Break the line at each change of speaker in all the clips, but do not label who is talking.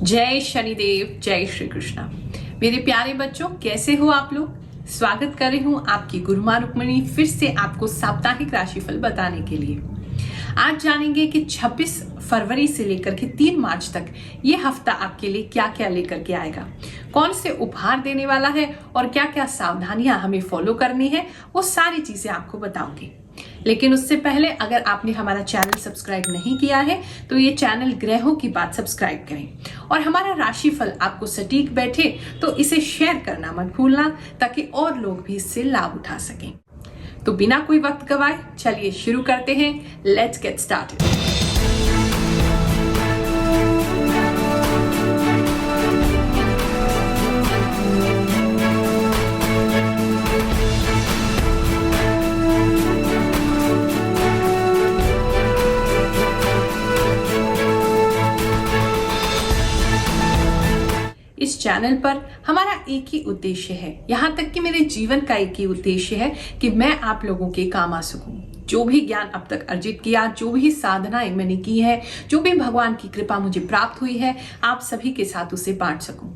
जय शनिदेव, जय श्री कृष्णा। मेरे प्यारे बच्चों, कैसे हो आप लोग। स्वागत कर रही हूँ आपकी गुरु माँ रुक्मिणी फिर से आपको साप्ताहिक राशिफल बताने के लिए। आज जानेंगे कि 26 फरवरी से लेकर के 3 मार्च तक ये हफ्ता आपके लिए क्या क्या लेकर के आएगा, कौन से उपहार देने वाला है और क्या क्या सावधानियां हमें फॉलो करनी है, वो सारी चीजें आपको बताऊंगी। लेकिन उससे पहले अगर आपने हमारा चैनल सब्सक्राइब नहीं किया है तो ये चैनल ग्रहों की बात सब्सक्राइब करें और हमारा राशिफल आपको सटीक बैठे तो इसे शेयर करना मत भूलना, ताकि और लोग भी इससे लाभ उठा सकें। तो बिना कोई वक्त गवाए चलिए शुरू करते हैं। Let's get started. इस चैनल पर हमारा एक ही उद्देश्य है, यहाँ तक कि मेरे जीवन का एक ही उद्देश्य है कि मैं आप लोगों के काम आ सकूं। जो भी ज्ञान अब तक अर्जित किया, जो भी साधनाएं मैंने की है, जो भी भगवान की कृपा मुझे प्राप्त हुई है, आप सभी के साथ उसे बांट सकूं।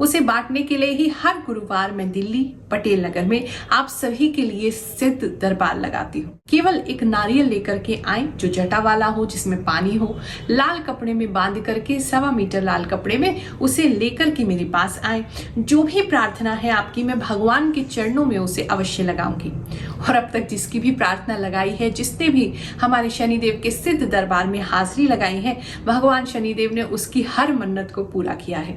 उसे बांटने के लिए ही हर गुरुवार मैं दिल्ली पटेल नगर में आप सभी के लिए सिद्ध दरबार लगाती हूँ। केवल एक नारियल लेकर के आए जो जटा वाला हो, जिसमें पानी हो, लाल कपड़े में बांध करके 1.25 मीटर लाल कपड़े में उसे लेकर के मेरे पास आए। जो भी प्रार्थना है आपकी, मैं भगवान के चरणों में उसे अवश्य लगाऊंगी। और अब तक जिसकी भी प्रार्थना लगाई है, जिसने भी हमारे शनिदेव के सिद्ध दरबार में हाजिरी लगाई है, भगवान शनिदेव ने उसकी हर मन्नत को पूरा किया है।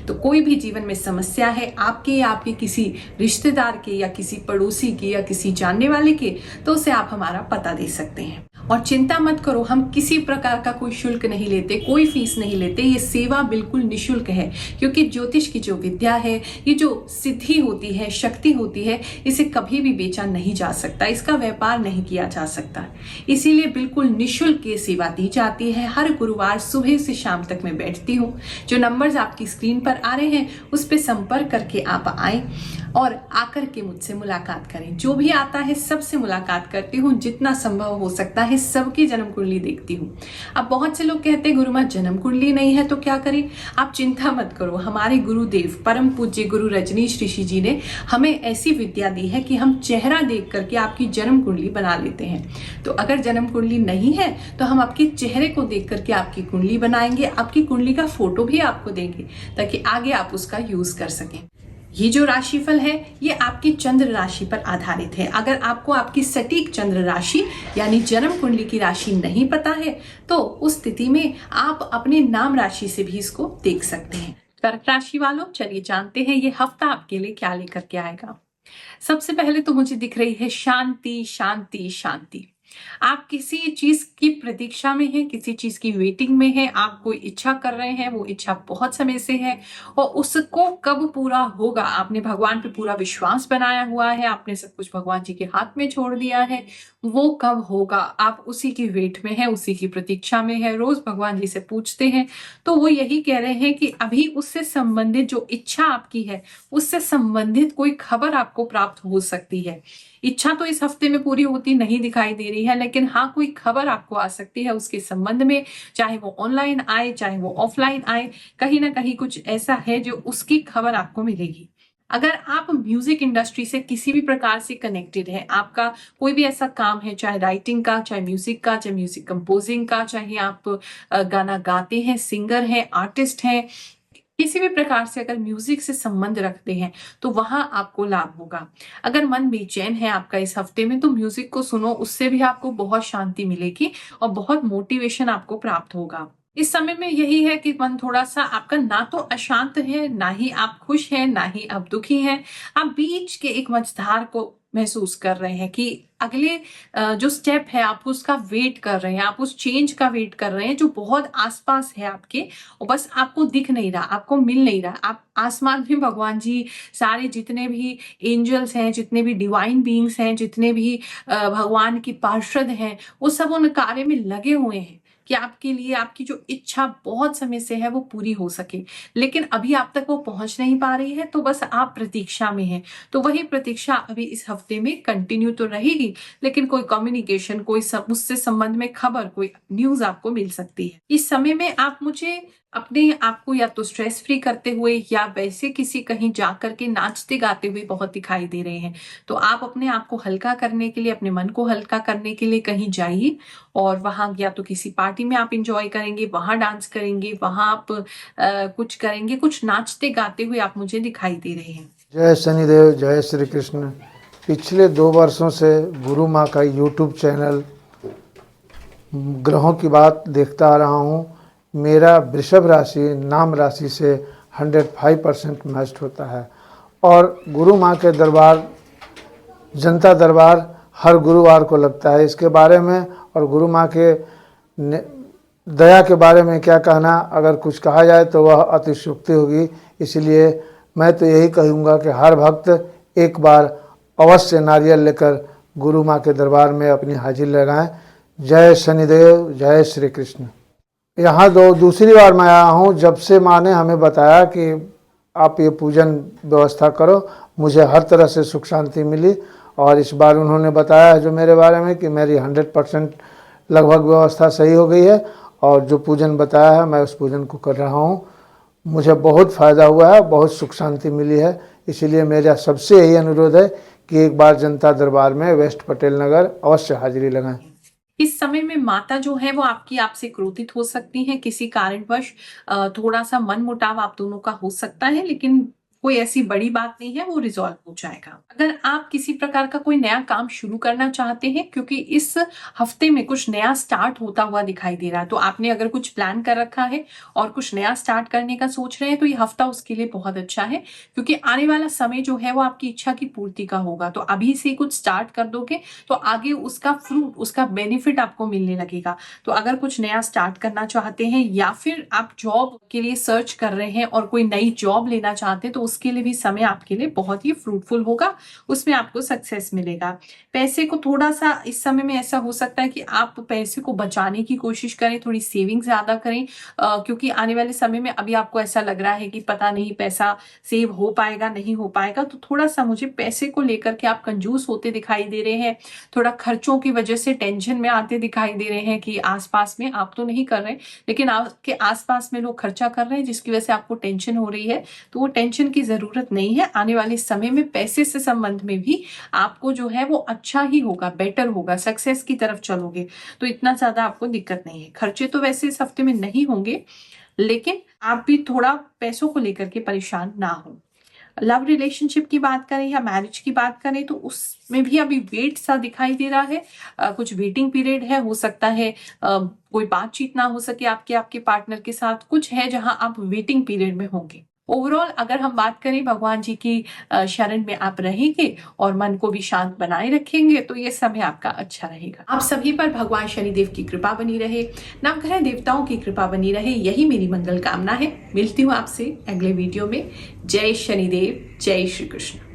तो कोई भी जीवन में समस्या है आपके या आपके किसी रिश्तेदार के या किसी पड़ोसी के या किसी जानने वाले के, तो उसे आप हमारा पता दे सकते हैं। और चिंता मत करो, हम किसी प्रकार का कोई शुल्क नहीं लेते, कोई फीस नहीं लेते। ये सेवा बिल्कुल निशुल्क है, क्योंकि ज्योतिष की जो विद्या है, ये जो सिद्धि होती है, शक्ति होती है, इसे कभी भी बेचा नहीं जा सकता, इसका व्यापार नहीं किया जा सकता। इसीलिए बिल्कुल निशुल्क ये सेवा दी जाती है। हर गुरुवार सुबह से शाम तक मैं बैठती हूँ। जो नंबर्स आपकी स्क्रीन पर आ रहे हैं उस पर संपर्क करके आप आए और आकर के मुझसे मुलाकात करें। जो भी आता है सबसे मुलाकात करती हूँ, जितना संभव हो सकता है सबकी जन्म कुंडली देखती हूँ। अब बहुत से लोग कहते हैं गुरु माँ जन्म कुंडली नहीं है तो क्या करें। आप चिंता मत करो, हमारे गुरुदेव परम पूज्य गुरु रजनीश ऋषि जी ने हमें ऐसी विद्या दी है कि हम चेहरा देख करके आपकी जन्म कुंडली बना लेते हैं। तो अगर जन्म कुंडली नहीं है तो हम आपके चेहरे को देख करके आपकी कुंडली बनाएंगे, आपकी कुंडली का फोटो भी आपको देंगे, ताकि आगे आप उसका यूज कर सकें। ये जो राशिफल है ये आपकी चंद्र राशि पर आधारित है। अगर आपको आपकी सटीक चंद्र राशि यानी जन्म कुंडली की राशि नहीं पता है तो उस स्थिति में आप अपने नाम राशि से भी इसको देख सकते हैं। कर्क राशि वालों, चलिए जानते हैं ये हफ्ता आपके लिए क्या लेकर के आएगा। सबसे पहले तो मुझे दिख रही है शांति शांति शांति। आप किसी चीज की प्रतीक्षा में हैं, किसी चीज की वेटिंग में हैं, आप कोई इच्छा कर रहे हैं, वो इच्छा बहुत समय से है और उसको कब पूरा होगा, आपने भगवान पे पूरा विश्वास बनाया हुआ है, आपने सब कुछ भगवान जी के हाथ में छोड़ दिया है, वो कब होगा आप उसी की वेट में है, उसी की प्रतीक्षा में है। रोज भगवान जी से पूछते हैं तो वो यही कह रहे हैं कि अभी उससे संबंधित जो इच्छा आपकी है, उससे संबंधित कोई खबर आपको प्राप्त हो सकती है। इच्छा तो इस हफ्ते में पूरी होती नहीं दिखाई दे रही है, लेकिन हाँ कोई खबर आपको आ सकती है उसके संबंध में, चाहे वो ऑनलाइन आए चाहे वो ऑफलाइन आए, कहीं ना कहीं कुछ ऐसा है जो उसकी खबर आपको मिलेगी। अगर आप म्यूजिक इंडस्ट्री से किसी भी प्रकार से कनेक्टेड है, आपका कोई भी ऐसा काम है, चाहे राइटिंग का, चाहे म्यूजिक का, चाहे म्यूजिक कंपोजिंग का, चाहे आप गाना गाते हैं, सिंगर हैं, आर्टिस्ट हैं, किसी भी प्रकार से अगर म्यूजिक से संबंध रखते हैं तो वहां आपको लाभ होगा। अगर मन बेचैन है आपका इस हफ्ते में तो म्यूजिक को सुनो, उससे भी आपको बहुत शांति मिलेगी और बहुत मोटिवेशन आपको प्राप्त होगा। इस समय में यही है कि मन थोड़ा सा आपका ना तो अशांत है, ना ही आप खुश हैं, ना ही आप दुखी हैं। आप बीच के एक मझधार को महसूस कर रहे हैं कि अगले जो स्टेप है आप उसका वेट कर रहे हैं, आप उस चेंज का वेट कर रहे हैं जो बहुत आसपास है आपके, और बस आपको दिख नहीं रहा, आपको मिल नहीं रहा। आप आसमान में भगवान जी, सारे जितने भी एंजल्स हैं, जितने भी डिवाइन बीइंग्स हैं, जितने भी भगवान की पार्षद हैं, वो सब उन कार्य में लगे हुए हैं कि आपके लिए आपकी जो इच्छा बहुत समय से है वो पूरी हो सके, लेकिन अभी आप तक वो पहुंच नहीं पा रही है, तो बस आप प्रतीक्षा में हैं। तो वही प्रतीक्षा अभी इस हफ्ते में कंटिन्यू तो रहेगी, लेकिन कोई कम्युनिकेशन, कोई उससे संबंध में खबर, कोई न्यूज आपको मिल सकती है। इस समय में आप मुझे अपने आप को या तो स्ट्रेस फ्री करते हुए या वैसे किसी कहीं जा करके नाचते गाते हुए बहुत दिखाई दे रहे हैं। तो आप अपने आप को हल्का करने के लिए, अपने मन को हल्का करने के लिए कहीं जाइए और वहां या तो किसी पार्टी में आप इंजॉय करेंगे, वहां डांस करेंगे, वहां आप कुछ करेंगे, कुछ नाचते गाते हुए आप मुझे दिखाई दे रहे हैं।
जय शनिदेव, जय श्री कृष्ण। पिछले 2 वर्षों से गुरु माँ का यूट्यूब चैनल ग्रहों की बात देखता आ रहा हूँ। मेरा वृषभ राशि नाम राशि से 105% मैच होता है और गुरु माँ के दरबार, जनता दरबार हर गुरुवार को लगता है। इसके बारे में और गुरु माँ के दया के बारे में क्या कहना, अगर कुछ कहा जाए तो वह अतिशयोक्ति होगी। इसलिए मैं तो यही कहूँगा कि हर भक्त एक बार अवश्य नारियल लेकर गुरु माँ के दरबार में अपनी हाजिरी लगाएं। जय शनिदेव, जय श्री कृष्ण। यहाँ दूसरी बार मैं आया हूँ जब से माँ ने हमें बताया कि आप ये पूजन व्यवस्था करो, मुझे हर तरह से सुख शांति मिली। और इस बार उन्होंने बताया है जो मेरे बारे में कि मेरी 100% लगभग व्यवस्था सही हो गई है और जो पूजन बताया है मैं उस पूजन को कर रहा हूँ। मुझे बहुत फ़ायदा हुआ है, बहुत सुख शांति मिली है। इसीलिए मेरा सबसे यही अनुरोध है कि एक बार जनता दरबार में वेस्ट पटेल नगर अवश्य हाजिरी लगाएं।
इस समय में माता जो है वो आपसे क्रोधित हो सकती है, किसी कारणवश थोड़ा सा मन मुटाव आप दोनों का हो सकता है, लेकिन कोई ऐसी बड़ी बात नहीं है, वो रिजॉल्व हो जाएगा। अगर आप किसी प्रकार का कोई नया काम शुरू करना चाहते हैं, क्योंकि इस हफ्ते में कुछ नया स्टार्ट होता हुआ दिखाई दे रहा है, तो आपने अगर कुछ प्लान कर रखा है और कुछ नया स्टार्ट करने का सोच रहे हैं तो ये हफ्ता उसके लिए बहुत अच्छा है, क्योंकि आने वाला समय जो है वो आपकी इच्छा की पूर्ति का होगा। तो अभी से कुछ स्टार्ट कर दोगे तो आगे उसका फ्रूट, उसका बेनिफिट आपको मिलने लगेगा। तो अगर कुछ नया स्टार्ट करना चाहते हैं या फिर आप जॉब के लिए सर्च कर रहे हैं और कोई नई जॉब लेना चाहते हैं तो उसके लिए भी समय आपके लिए बहुत ही फ्रूटफुल होगा, उसमें आपको सक्सेस मिलेगा। पैसे को थोड़ा सा इस समय में ऐसा हो सकता है कि आप पैसे को बचाने की कोशिश करें, थोड़ी सेविंग ज्यादा करें, क्योंकि आने वाले समय में अभी आपको ऐसा लग रहा है कि पता नहीं पैसा सेव हो पाएगा नहीं हो पाएगा। तो थोड़ा सा मुझे पैसे को लेकर के आप कंजूस होते दिखाई दे रहे हैं, थोड़ा खर्चों की वजह से टेंशन में आते दिखाई दे रहे हैं कि आसपास में आप तो नहीं कर रहे लेकिन आपके आसपास में लोग खर्चा कर रहे हैं, जिसकी वजह से आपको टेंशन हो रही है। तो वो टेंशन की जरूरत नहीं है। आने वाले समय में पैसे से संबंध में भी आपको जो है वो अच्छा ही होगा, बेटर होगा, सक्सेस की तरफ चलोगे। तो इतना ज्यादा आपको दिक्कत नहीं है। खर्चे तो वैसे इस हफ्ते में नहीं होंगे, लेकिन आप भी थोड़ा पैसों को लेकर के परेशान ना हो। लव रिलेशनशिप की बात करें या मैरिज की बात करें तो उसमें भी अभी वेट सा दिखाई दे रहा है। कुछ वेटिंग पीरियड है, हो सकता है कोई बातचीत ना हो सके आपके पार्टनर के साथ, कुछ है जहां आप वेटिंग पीरियड में होंगे। ओवरऑल अगर हम बात करें भगवान जी की शरण में आप रहेंगे और मन को भी शांत बनाए रखेंगे तो ये समय आपका अच्छा रहेगा। आप सभी पर भगवान शनिदेव की कृपा बनी रहे, नवग्रह देवताओं की कृपा बनी रहे, यही मेरी मंगल कामना है। मिलती हूँ आपसे अगले वीडियो में। जय शनिदेव, जय श्री कृष्ण।